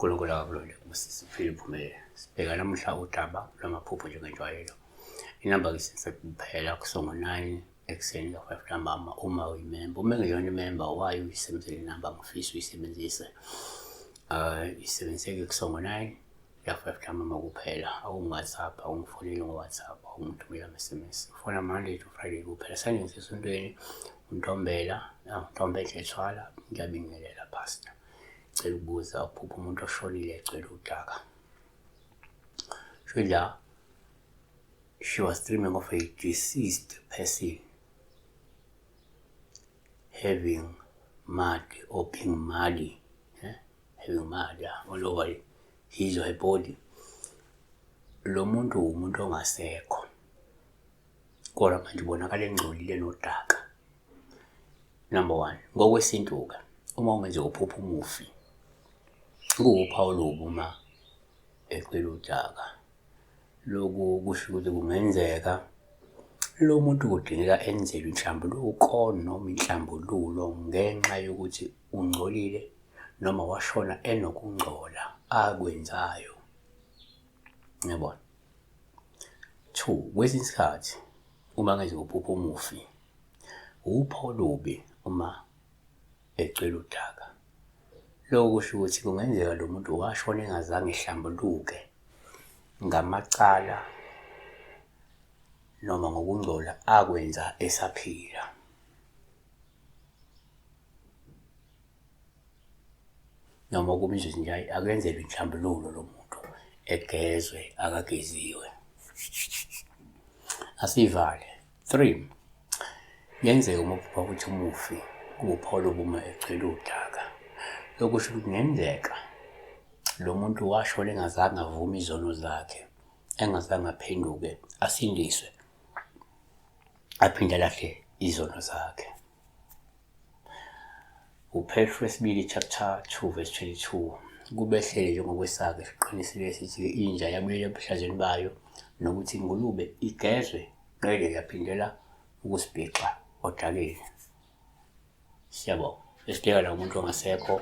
uNkulunkulu akakulole ukusisi uphile uphumelele. Sibheka namuhla udaba lwamaphupho njengenjwayelo. Inamba-ke siphela kusongo 9 ekuseni ka-5 ntambama uma uyimemba. Uma ngeyona imemba wayo uyisebenzele inamba ngifisa uyisebenzise. Isebenziseke kusongo 9 ya-5 ntambama kuphela. Awungu-WhatsApp, awungifoneli ngo-WhatsApp, awungithumela ama-SMS. Ufona Monday to Friday kuphela. Sangenza esontweni uNtombela, Ntombela ethwala, ngiyabingelela pastor. Cela ukubuza uphupha umuntu oshonile ecela udaka. Shwela, she was dreaming of a deceased person having mud or being muddy, having mud all over his or her body. Lo muntu umuntu ongasekho. Kodwa manje ubonakala engcolile nodaka. Number 1, ngokwesintu-ke, uma ungenze uphupha umufi, kuwuphawu lubi uma ecela udaka. Lokhu kusho ukuthi kungenzeka lo muntu kudingeka enzelwe inhlambuluko noma inhlambululo ngenxa yokuthi ungcolile noma washona enokungcola akwenzayo. Ngiyabona. 2, kwesinye isikhathi uma ngenze uphupha umufi, uphawu lubi uma ecela udaka. Lokhu kusho ukuthi kungenzeka lo muntu washona engazange ehlambuluke ngamacala noma ngokungcola akwenza esaphila. Noma kubizwe nje akenzelwe inhlambululo lo muntu, egezwe akageziwe. Asivale. 3, yenzeka uma uphupha ukuthi umufi kuwuphawu lubi uma ecela udaka. Lokhu kusho ukuthi kungenzeka lo muntu washona engazange avume izono zakhe, engazange aphenduke, asindiswe, aphinde alahle izono zakhe. UPetru 2 chapter 2 verse 22. Kubehlele njengokwesake siqinisile sithi inja yabuyela ebuhlazeni bayo nokuthi ingulube igezwe qede yaphindela ukusibhixa odakeni. Siyabonga. Esibheka la umuntu ongasekho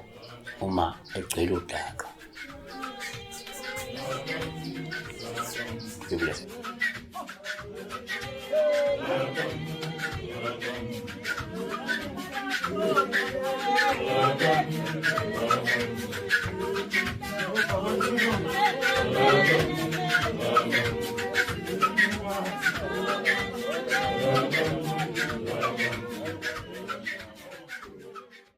uma ecela udaka. Be blessed.